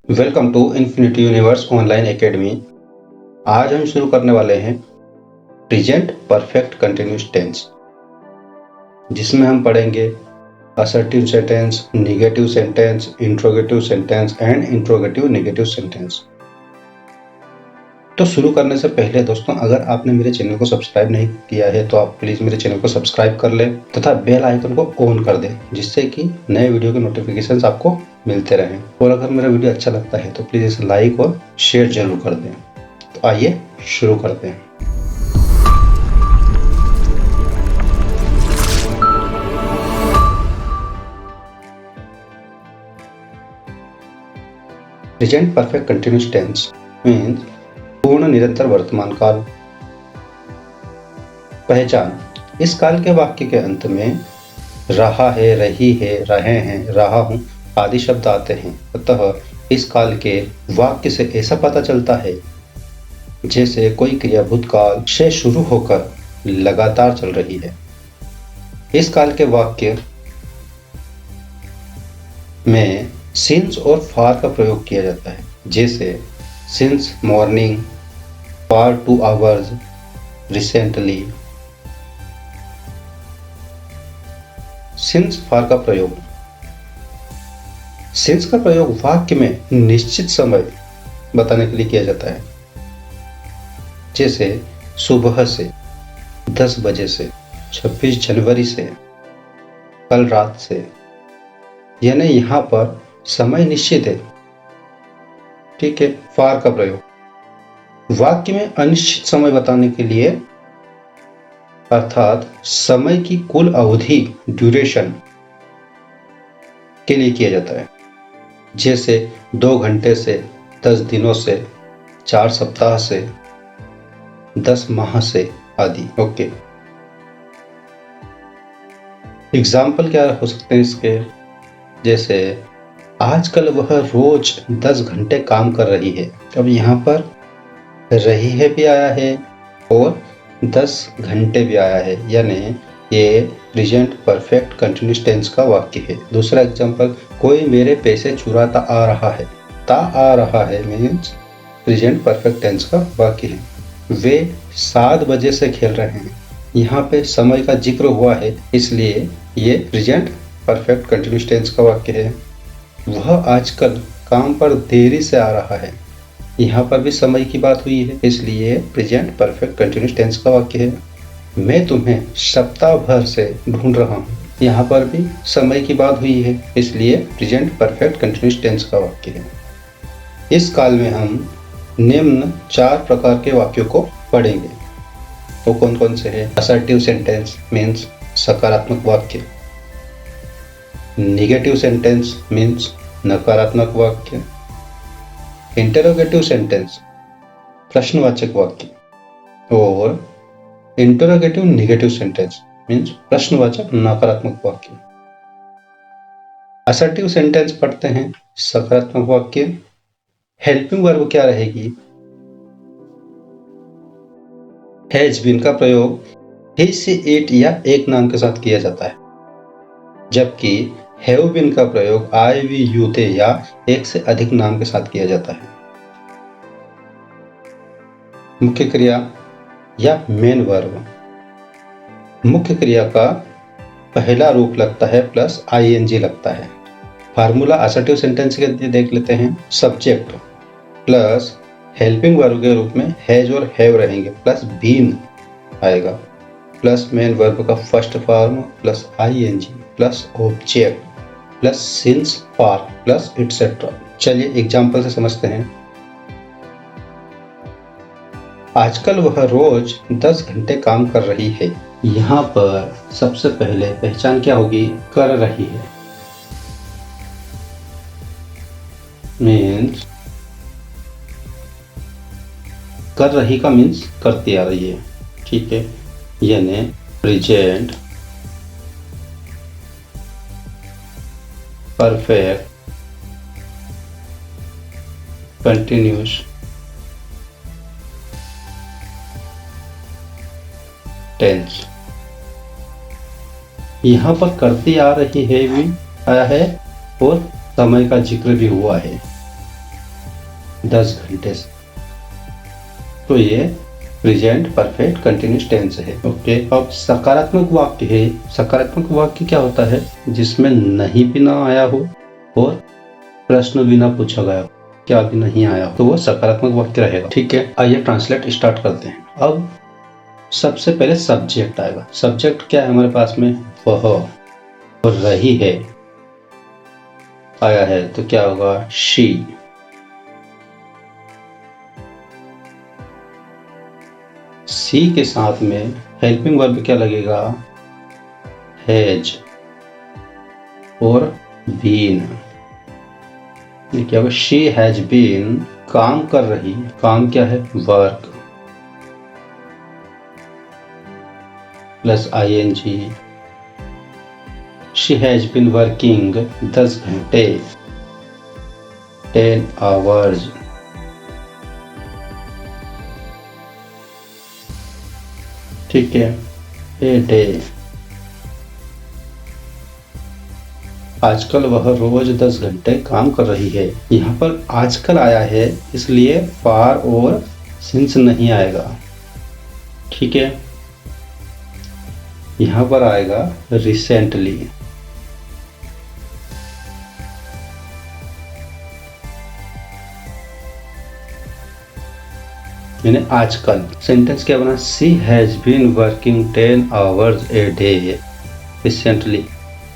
Welcome to infinity universe online academy. आज हम शुरू करने वाले हैं प्रेजेंट परफेक्ट कंटिन्यूअस टेंस, जिसमें हम पढ़ेंगे assertive sentence, negative sentence, interrogative sentence and interrogative negative sentence. तो शुरू करने से पहले दोस्तों, अगर आपने मेरे चैनल को सब्सक्राइब नहीं किया है तो आप प्लीज़ मेरे चैनल को सब्सक्राइब कर लें तथा बेल आइकन को ऑन कर दें, जिससे कि नए वीडियो के नोटिफिकेशंस आपको मिलते रहें। और अगर मेरा वीडियो अच्छा लगता है तो प्लीज़ इसे लाइक और शेयर जरूर कर दें। तो आइए शुरू करते हैं। Present perfect continuous tense means पूर्ण निरंतर वर्तमान काल। पहचान: इस काल के वाक्य के अंत में रहा है, रही है, रहे हैं, रहा हूं आदि शब्द आते हैं। अतः इस काल के वाक्य से ऐसा पता चलता है जैसे कोई क्रिया भूतकाल से शुरू होकर लगातार चल रही है। इस काल के वाक्य में सिंस और फॉर का प्रयोग किया जाता है, जैसे since morning, for 2 hours, recently. Since for का प्रयोग: सिंस का प्रयोग वाक्य में निश्चित समय बताने के लिए किया जाता है, जैसे सुबह से, 10 बजे से, 26 जनवरी से, कल रात से। यानी यहाँ पर समय निश्चित है। ठीक है। फॉर का प्रयोग वाक्य में अनिश्चित समय बताने के लिए, अर्थात समय की कुल अवधि, ड्यूरेशन के लिए किया जाता है, जैसे 2 घंटे से, 10 दिनों से, 4 सप्ताह से, 10 माह से आदि। ओके। एग्जाम्पल क्या हो सकते हैं इसके? जैसे आजकल वह रोज 10 घंटे काम कर रही है। अब यहाँ पर रही है भी आया है और 10 घंटे भी आया है, यानी ये प्रेजेंट परफेक्ट कंटिन्यूअस टेंस का वाक्य है। दूसरा एग्जांपल, कोई मेरे पैसे चुराता आ रहा है। ता आ रहा है मीन्स प्रेजेंट परफेक्ट टेंस का वाक्य है। वे 7 बजे से खेल रहे हैं। यहाँ पे समय का जिक्र हुआ है, इसलिए ये प्रेजेंट परफेक्ट कंटिन्यूअस टेंस का वाक्य है। वह आजकल काम पर देरी से आ रहा है। यहाँ पर भी समय की बात हुई है, इसलिए प्रेजेंट परफेक्ट कंटिन्यूअस टेंस का वाक्य है। मैं तुम्हें सप्ताह भर से ढूंढ रहा हूँ। यहाँ पर भी समय की बात हुई है, इसलिए प्रेजेंट परफेक्ट कंटिन्यूअस टेंस का वाक्य है। इस काल में हम निम्न 4 प्रकार के वाक्यों को पढ़ेंगे। वो कौन कौन से हैं? असर्टिव सेंटेंस मीन्स सकारात्मक वाक्य, नेगेटिव सेंटेंस मीन्स नकारात्मक वाक्य, इंटरोगेटिव सेंटेंस प्रश्नवाचक वाक्य, और इंटरोगेटिव नेगेटिव सेंटेंस मीन्स प्रश्नवाचक नकारात्मक वाक्य। असर्टिव सेंटेंस पढ़ते हैं, सकारात्मक वाक्य। हेल्पिंग वर्ब क्या रहेगी? हैज बीन का प्रयोग ही से इट या एक नाम के साथ किया जाता है, जबकि हैव बीन का प्रयोग आई, वी, यू, दे या एक से अधिक नाम के साथ किया जाता है। मुख्य क्रिया या मेन वर्ब: मुख्य क्रिया का पहला रूप लगता है प्लस आईएनजी लगता है। फार्मूला असर्टिव सेंटेंस के लिए देख लेते हैं। सब्जेक्ट प्लस हेल्पिंग वर्ब के रूप में हैज और हैव रहेंगे, प्लस बीन आएगा, प्लस मेन वर्ब का first form plus ING plus object plus since for plus etcetera. चलिए एग्जाम्पल से समझते हैं। आजकल वह रोज 10 घंटे काम कर रही है। यहाँ पर सबसे पहले पहचान क्या होगी? कर रही है मीन्स कर रही का मीन्स करती आ रही है। ठीक है, यानी प्रेजेंट परफेक्ट कंटिन्यूअस टेंस। यहाँ पर करती आ रही है भी आया है और समय का जिक्र भी हुआ है। 10 घंटे से। तो ये प्रेजेंट परफेक्ट कंटिन्यूस टेंस है। ओके, अब सकारात्मक वाक्य है। सकारात्मक वाक्य क्या होता है? जिसमें नहीं भी ना आया हो और प्रश्न भी ना पूछा गया हो, क्या भी नहीं आया हो, तो वो सकारात्मक वाक्य रहेगा। ठीक है, आइए ट्रांसलेट स्टार्ट करते हैं। अब सबसे पहले सब्जेक्ट आएगा। सब्जेक्ट क्या है हमारे पास में? वह और रही है आया है, तो क्या होगा? शी। सी के साथ में हेल्पिंग वर्ब क्या लगेगा? हैज और बीन। ये क्या होगा? शी हैज बीन, काम कर रही। काम क्या है? Work plus ING। She has been working 10 घंटे, 10 आवर्स। ठीक है, ए डे। आजकल वह रोज 10 घंटे काम कर रही है। यहाँ पर आजकल आया है, इसलिए फार और सिंस नहीं आएगा। ठीक है, यहाँ पर आएगा रिसेंटली। यानी आजकल। सेंटेंस क्या बना? She has been working 10 hours a day recently.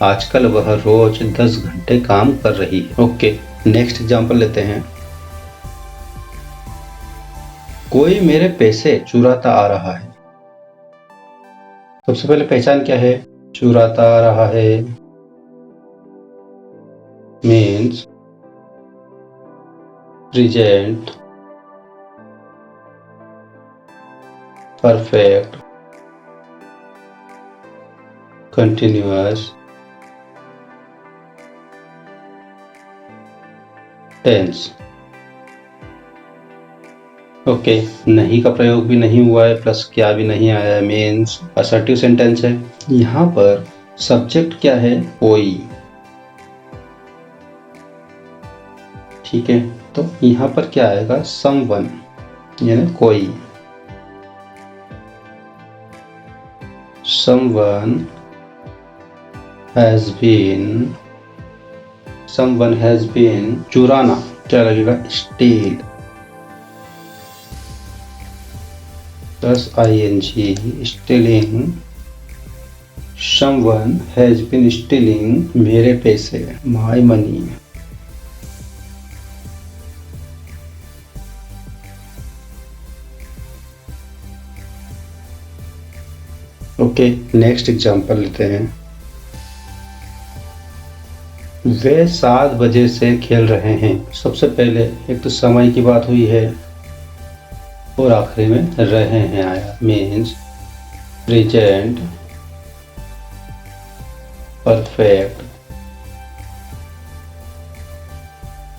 आजकल वह रोज 10 घंटे काम कर रही है। ओके, नेक्स्ट एग्जांपल लेते हैं। कोई मेरे पैसे चुराता आ रहा है। सबसे पहले पहचान क्या है? चुराता आ रहा है means present perfect continuous tense. Okay, नहीं का प्रयोग भी नहीं हुआ है, प्लस क्या भी नहीं आया है, मीन्स असर्टिव सेंटेंस है। यहाँ पर सब्जेक्ट क्या है? कोई। ठीक है, तो यहाँ पर क्या आएगा? समवन, यानी कोई। someone has been चुराना क्या लगेगा? steal plus ING, stealing। someone has been stealing मेरे पैसे, my money। Okay, next example लेते हैं। वे 7 बजे से खेल रहे हैं। सबसे पहले एक तो समय की बात हुई है और आखिरी में रहे हैं आया, means present perfect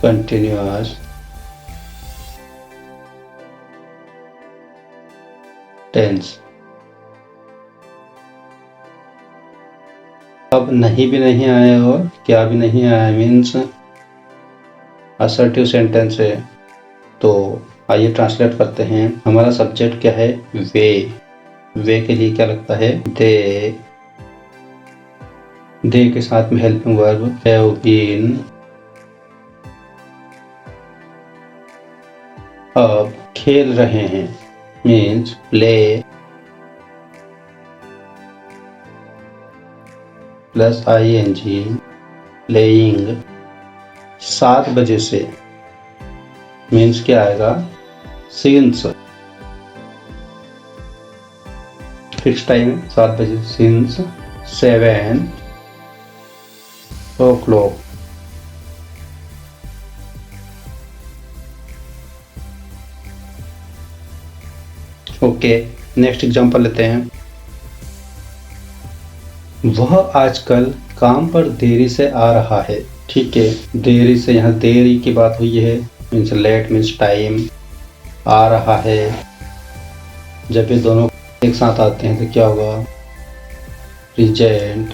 continuous tense. अब नहीं भी नहीं आया और क्या भी नहीं आया, मीन्स असर्टिव सेंटेंस है। तो आइए ट्रांसलेट करते हैं। हमारा सब्जेक्ट क्या है? वे। वे के लिए क्या लगता है? दे। दे के साथ में हेल्पिंग वर्ब हैव बीन। अब खेल रहे हैं means play plus ING, playing. 7 बजे से मीन्स क्या आएगा? सिंस। फिक्स टाइम है 7 बजे, since 7 o'clock। Okay, next example लेते हैं। वह आजकल काम पर देरी से आ रहा है। ठीक है, देरी से, यहाँ देरी की बात हुई है, मीन्स लेट मीन्स टाइम। आ रहा है, जब ये दोनों एक साथ आते हैं तो क्या होगा? Present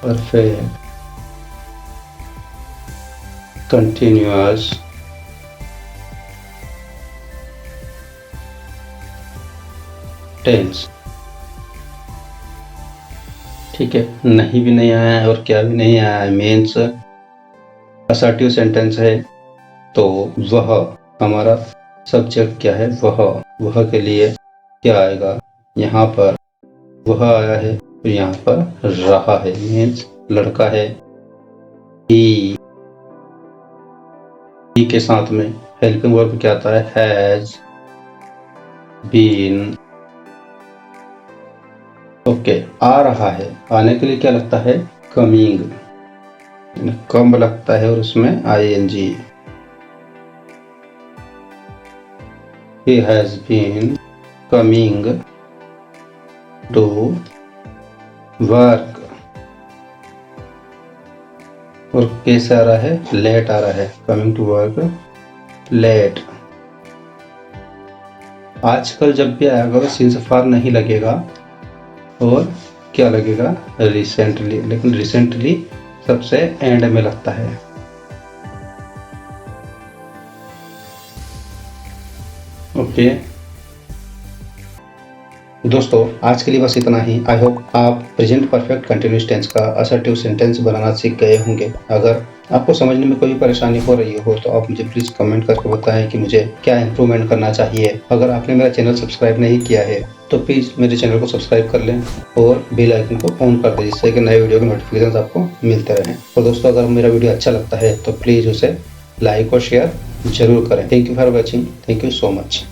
perfect continuous tense. ठीक है, नहीं भी नहीं आया है और क्या भी नहीं आया है, मीन्स असर्टिव सेंटेंस है। तो वह हमारा सब्जेक्ट क्या है, वह के लिए क्या आएगा, यहाँ पर वह आया है, तो यहाँ पर रहा है, मीन्स लड़का है। ही के साथ में हेल्पिंग वर्ब क्या आता है, हैज बीन। ओके, आ रहा है, आने के लिए क्या लगता है, कमिंग, कम लगता है और उसमें ing। He has been coming to work। और कैसे आ रहा है, लेट आ रहा है, कमिंग टू वर्क लेट। आजकल जब भी आएगा तो सिंस फार नहीं लगेगा और क्या लगेगा, रिसेंटली, लेकिन रिसेंटली सबसे एंड में लगता है। ओके दोस्तों, आज के लिए बस इतना ही। आई होप आप प्रेजेंट परफेक्ट कंटिन्यूअस टेंस का असर्टिव सेंटेंस बनाना सीख गए होंगे। अगर आपको समझने में कोई परेशानी हो रही हो तो आप मुझे प्लीज़ कमेंट करके बताएं कि मुझे क्या इंप्रूवमेंट करना चाहिए। अगर आपने मेरा चैनल सब्सक्राइब नहीं किया है तो प्लीज़ मेरे चैनल को सब्सक्राइब कर लें और बेल आइकन को ऑन कर दें, जिससे कि नए वीडियो के नोटिफिकेशन आपको मिलते रहें। और दोस्तों, अगर मेरा वीडियो अच्छा लगता है तो प्लीज़ उसे लाइक और शेयर जरूर करें। Thank you for watching. Thank you so much.